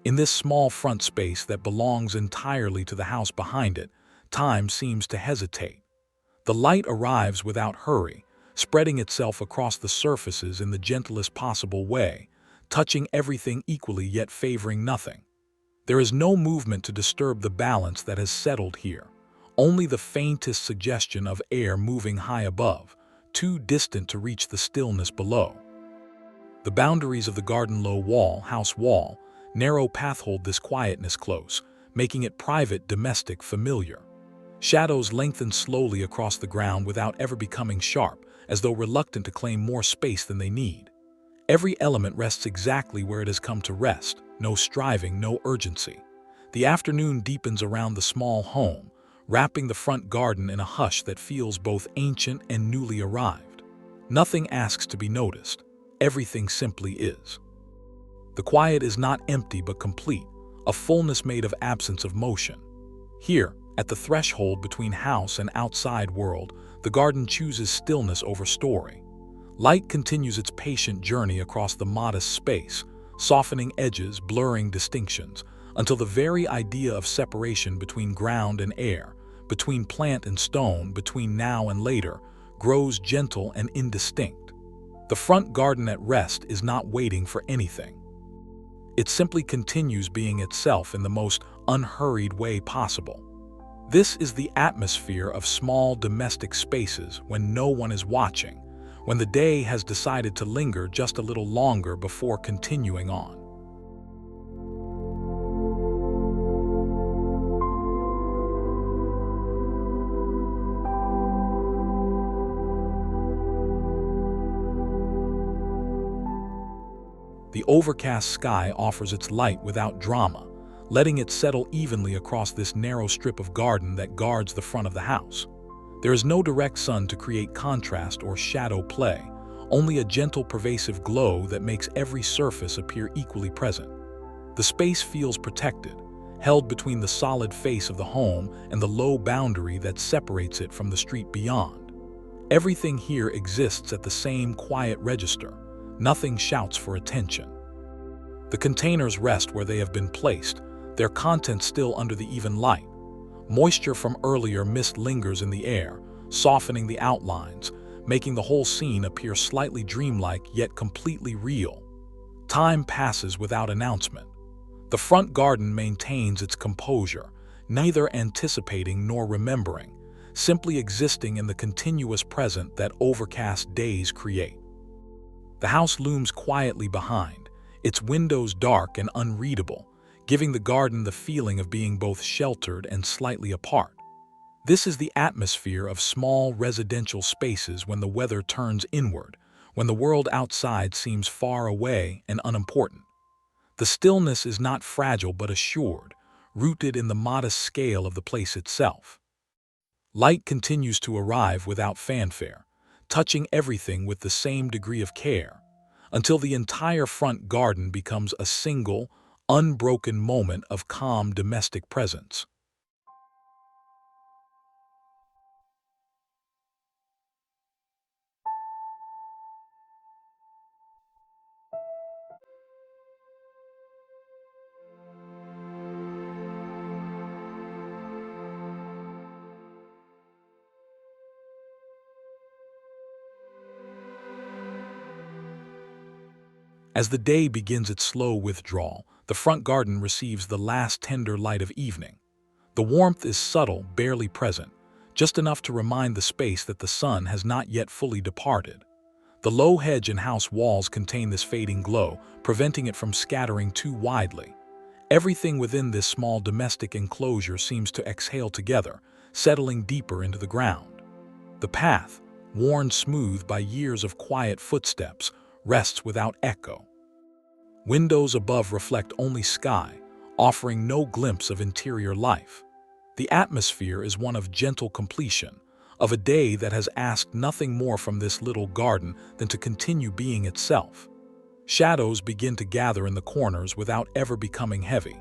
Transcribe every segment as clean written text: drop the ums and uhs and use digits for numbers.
In this small front space that belongs entirely to the house behind it, time seems to hesitate. The light arrives without hurry, spreading itself across the surfaces in the gentlest possible way, touching everything equally yet favoring nothing. There is no movement to disturb the balance that has settled here, only the faintest suggestion of air moving high above, too distant to reach the stillness below. The boundaries of the garden house wall, narrow path hold this quietness close, making it private, domestic, familiar. Shadows lengthen slowly across the ground without ever becoming sharp, as though reluctant to claim more space than they need. Every element rests exactly where it has come to rest, no striving, no urgency. The afternoon deepens around the small home, wrapping the front garden in a hush that feels both ancient and newly arrived. Nothing asks to be noticed. Everything simply is. The quiet is not empty but complete, a fullness made of absence of motion. Here, at the threshold between house and outside world, the garden chooses stillness over story. Light continues its patient journey across the modest space, softening edges, blurring distinctions, until the very idea of separation between ground and air, between plant and stone, between now and later, grows gentle and indistinct. The front garden at rest is not waiting for anything. It simply continues being itself in the most unhurried way possible. This is the atmosphere of small domestic spaces when no one is watching, when the day has decided to linger just a little longer before continuing on. The overcast sky offers its light without drama, letting it settle evenly across this narrow strip of garden that guards the front of the house. There is no direct sun to create contrast or shadow play, only a gentle, pervasive glow that makes every surface appear equally present. The space feels protected, held between the solid face of the home and the low boundary that separates it from the street beyond. Everything here exists at the same quiet register. Nothing shouts for attention. The containers rest where they have been placed, their contents still under the even light. Moisture from earlier mist lingers in the air, softening the outlines, making the whole scene appear slightly dreamlike yet completely real. Time passes without announcement. The front garden maintains its composure, neither anticipating nor remembering, simply existing in the continuous present that overcast days create. The house looms quietly behind, its windows dark and unreadable, giving the garden the feeling of being both sheltered and slightly apart. This is the atmosphere of small residential spaces when the weather turns inward, when the world outside seems far away and unimportant. The stillness is not fragile but assured, rooted in the modest scale of the place itself. Light continues to arrive without fanfare, touching everything with the same degree of care, until the entire front garden becomes a single, unbroken moment of calm domestic presence. As the day begins its slow withdrawal, the front garden receives the last tender light of evening. The warmth is subtle, barely present, just enough to remind the space that the sun has not yet fully departed. The low hedge and house walls contain this fading glow, preventing it from scattering too widely. Everything within this small domestic enclosure seems to exhale together, settling deeper into the ground. The path, worn smooth by years of quiet footsteps, rests without echo. Windows above reflect only sky, offering no glimpse of interior life. The atmosphere is one of gentle completion, of a day that has asked nothing more from this little garden than to continue being itself. Shadows begin to gather in the corners without ever becoming heavy.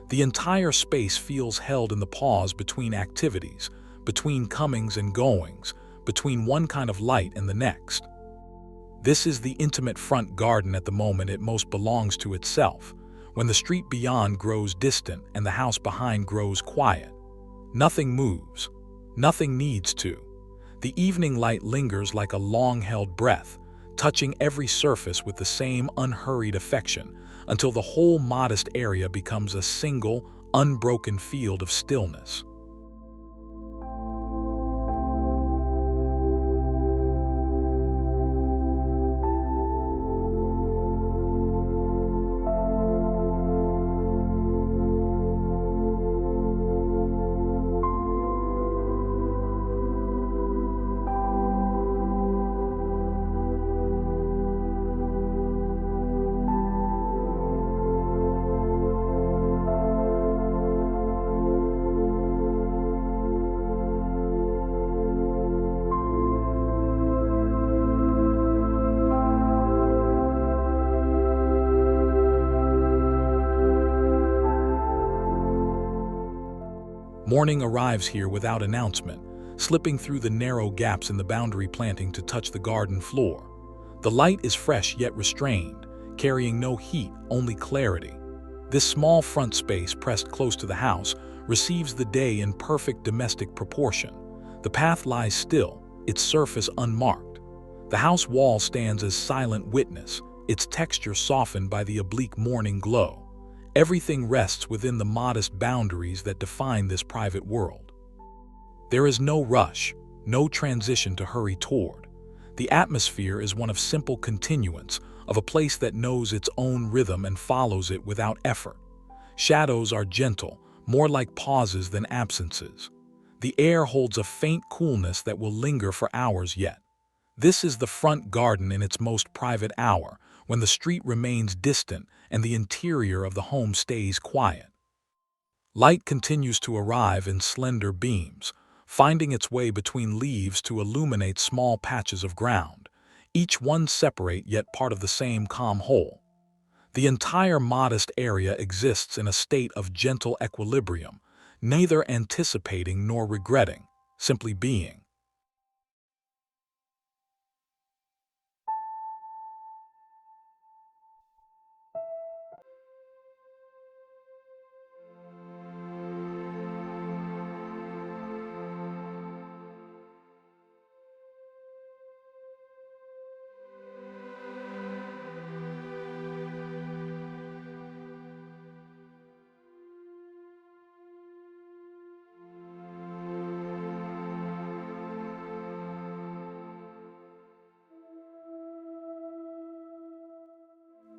The entire space feels held in the pause between activities, between comings and goings, between one kind of light and the next. This is the intimate front garden at the moment it most belongs to itself, when the street beyond grows distant and the house behind grows quiet. Nothing moves. Nothing needs to. The evening light lingers like a long-held breath, touching every surface with the same unhurried affection until the whole modest area becomes a single, unbroken field of stillness. Morning arrives here without announcement, slipping through the narrow gaps in the boundary planting to touch the garden floor. The light is fresh yet restrained, carrying no heat, only clarity. This small front space pressed close to the house receives the day in perfect domestic proportion. The path lies still, its surface unmarked. The house wall stands as silent witness, its texture softened by the oblique morning glow. Everything rests within the modest boundaries that define this private world. There is no rush, no transition to hurry toward. The atmosphere is one of simple continuance, of a place that knows its own rhythm and follows it without effort. Shadows are gentle, more like pauses than absences. The air holds a faint coolness that will linger for hours yet. This is the front garden in its most private hour, when the street remains distant and the interior of the home stays quiet. Light continues to arrive in slender beams, finding its way between leaves to illuminate small patches of ground, each one separate yet part of the same calm whole. The entire modest area exists in a state of gentle equilibrium, neither anticipating nor regretting, simply being.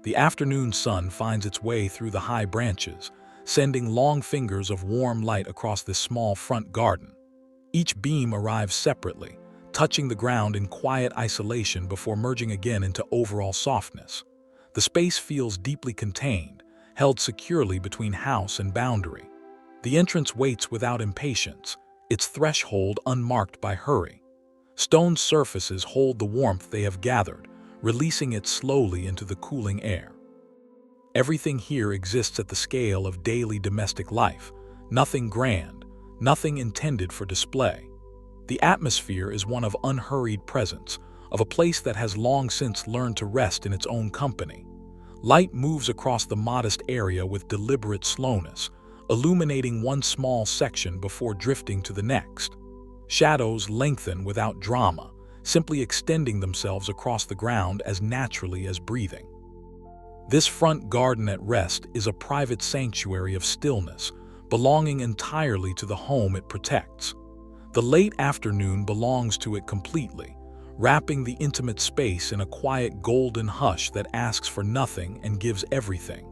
The afternoon sun finds its way through the high branches, sending long fingers of warm light across this small front garden. Each beam arrives separately, touching the ground in quiet isolation before merging again into overall softness. The space feels deeply contained, held securely between house and boundary. The entrance waits without impatience, its threshold unmarked by hurry. Stone surfaces hold the warmth they have gathered, releasing it slowly into the cooling air. Everything here exists at the scale of daily domestic life, nothing grand, nothing intended for display. The atmosphere is one of unhurried presence, of a place that has long since learned to rest in its own company. Light moves across the modest area with deliberate slowness, illuminating one small section before drifting to the next. Shadows lengthen without drama, simply extending themselves across the ground as naturally as breathing. This front garden at rest is a private sanctuary of stillness, belonging entirely to the home it protects. The late afternoon belongs to it completely, wrapping the intimate space in a quiet golden hush that asks for nothing and gives everything.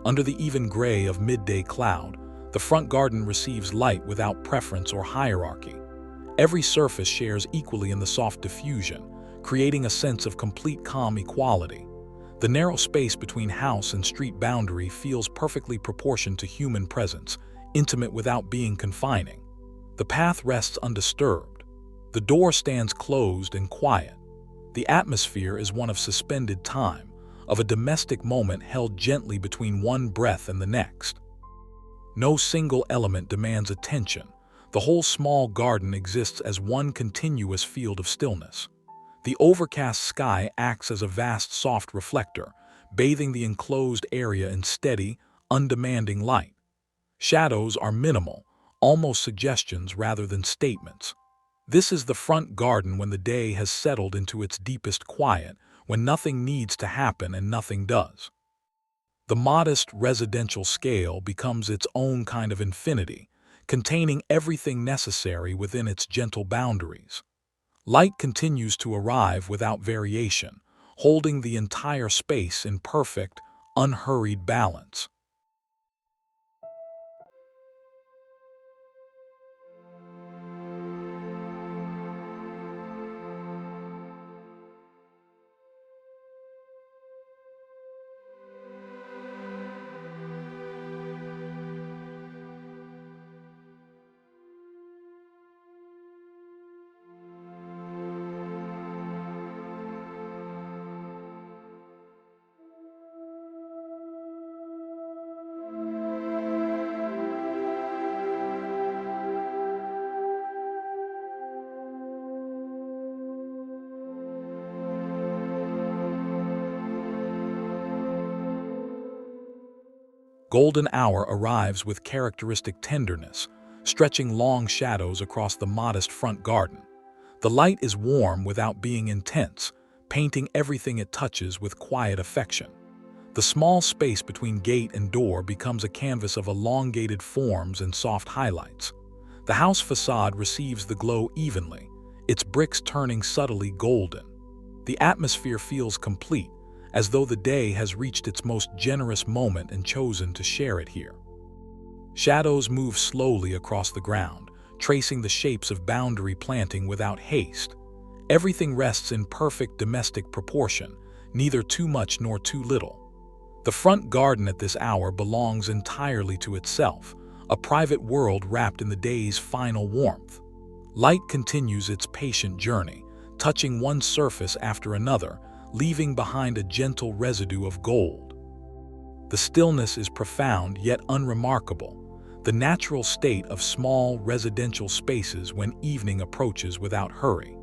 Under the even gray of midday cloud, the front garden receives light without preference or hierarchy. Every surface shares equally in the soft diffusion, creating a sense of complete calm equality. The narrow space between house and street boundary feels perfectly proportioned to human presence, intimate without being confining. The path rests undisturbed. The door stands closed and quiet. The atmosphere is one of suspended time, of a domestic moment held gently between one breath and the next. No single element demands attention. The whole small garden exists as one continuous field of stillness. The overcast sky acts as a vast soft reflector, bathing the enclosed area in steady, undemanding light. Shadows are minimal, almost suggestions rather than statements. This is the front garden when the day has settled into its deepest quiet, when nothing needs to happen and nothing does. The modest residential scale becomes its own kind of infinity, containing everything necessary within its gentle boundaries. Light continues to arrive without variation, holding the entire space in perfect, unhurried balance. Golden hour arrives with characteristic tenderness, stretching long shadows across the modest front garden. The light is warm without being intense, painting everything it touches with quiet affection. The small space between gate and door becomes a canvas of elongated forms and soft highlights. The house facade receives the glow evenly, its bricks turning subtly golden. The atmosphere feels complete, as though the day has reached its most generous moment and chosen to share it here. Shadows move slowly across the ground, tracing the shapes of boundary planting without haste. Everything rests in perfect domestic proportion, neither too much nor too little. The front garden at this hour belongs entirely to itself, a private world wrapped in the day's final warmth. Light continues its patient journey, touching one surface after another, leaving behind a gentle residue of gold. The stillness is profound yet unremarkable, the natural state of small residential spaces when evening approaches without hurry.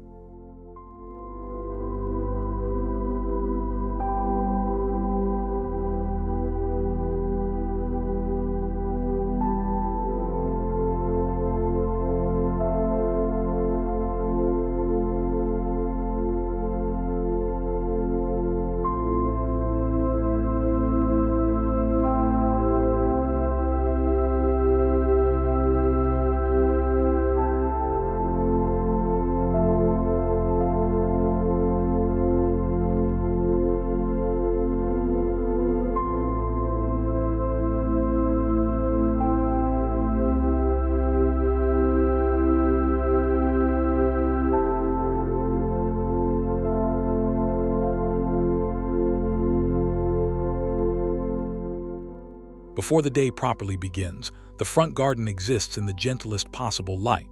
Before the day properly begins, the front garden exists in the gentlest possible light.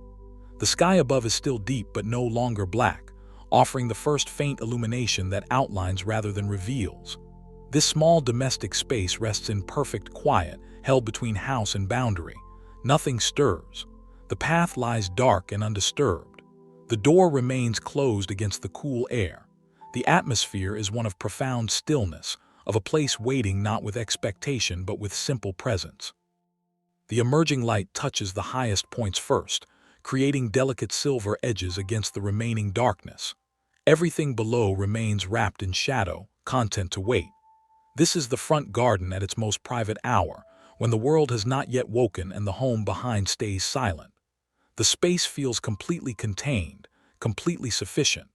The sky above is still deep but no longer black, offering the first faint illumination that outlines rather than reveals. This small domestic space rests in perfect quiet, held between house and boundary. Nothing stirs. The path lies dark and undisturbed. The door remains closed against the cool air. The atmosphere is one of profound stillness, of a place waiting not with expectation but with simple presence. The emerging light touches the highest points first, creating delicate silver edges against the remaining darkness. Everything below remains wrapped in shadow, content to wait. This is the front garden at its most private hour, when the world has not yet woken and the home behind stays silent. The space feels completely contained, completely sufficient.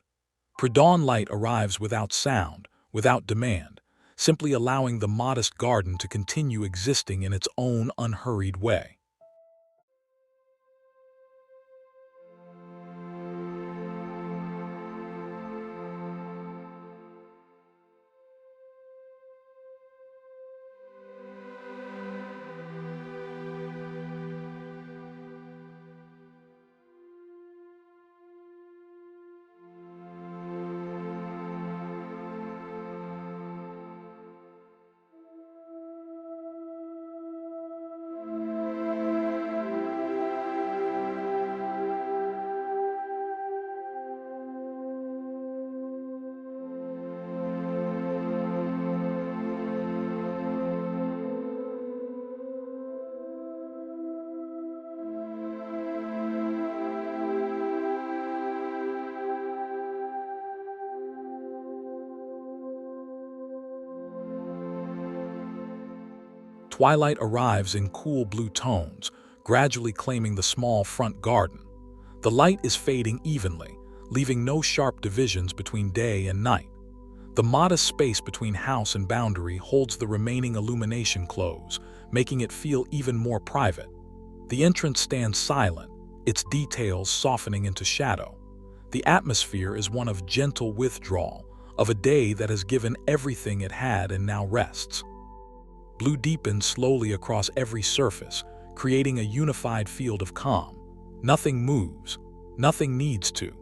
Pre-dawn light arrives without sound, without demand, simply allowing the modest garden to continue existing in its own unhurried way. Twilight arrives in cool blue tones, gradually claiming the small front garden. The light is fading evenly, leaving no sharp divisions between day and night. The modest space between house and boundary holds the remaining illumination close, making it feel even more private. The entrance stands silent, its details softening into shadow. The atmosphere is one of gentle withdrawal, of a day that has given everything it had and now rests. Blue deepens slowly across every surface, creating a unified field of calm. Nothing moves, nothing needs to.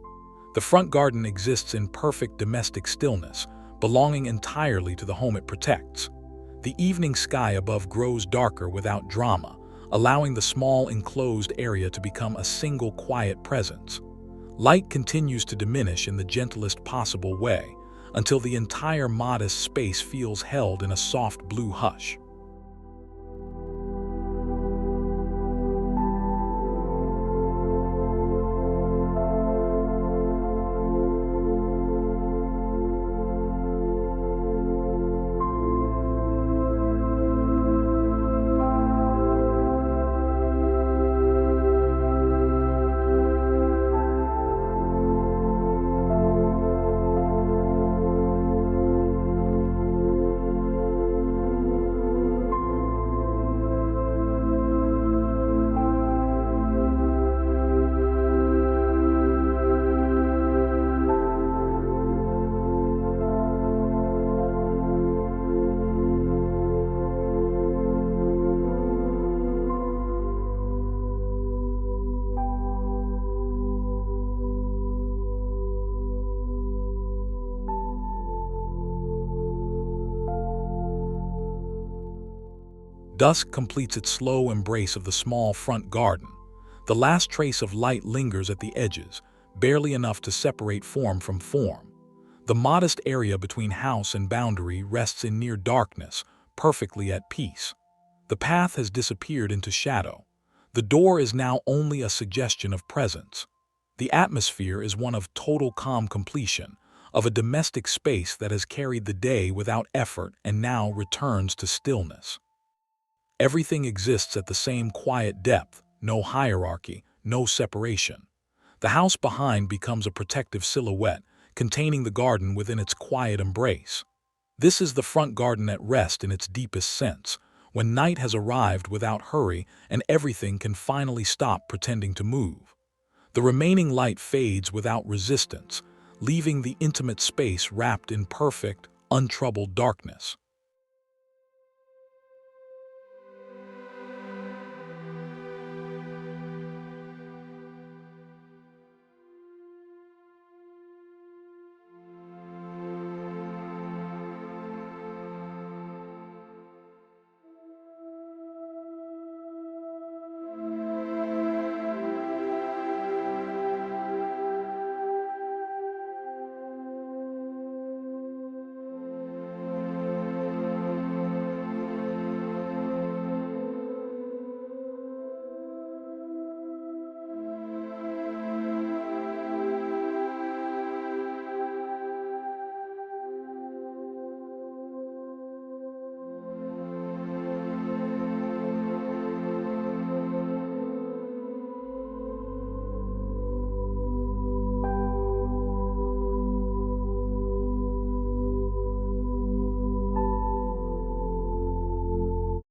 The front garden exists in perfect domestic stillness, belonging entirely to the home it protects. The evening sky above grows darker without drama, allowing the small enclosed area to become a single quiet presence. Light continues to diminish in the gentlest possible way, until the entire modest space feels held in a soft blue hush. Dusk completes its slow embrace of the small front garden. The last trace of light lingers at the edges, barely enough to separate form from form. The modest area between house and boundary rests in near darkness, perfectly at peace. The path has disappeared into shadow. The door is now only a suggestion of presence. The atmosphere is one of total calm completion, of a domestic space that has carried the day without effort and now returns to stillness. Everything exists at the same quiet depth, no hierarchy, no separation. The house behind becomes a protective silhouette, containing the garden within its quiet embrace. This is the front garden at rest in its deepest sense, when night has arrived without hurry and everything can finally stop pretending to move. The remaining light fades without resistance, leaving the intimate space wrapped in perfect, untroubled darkness.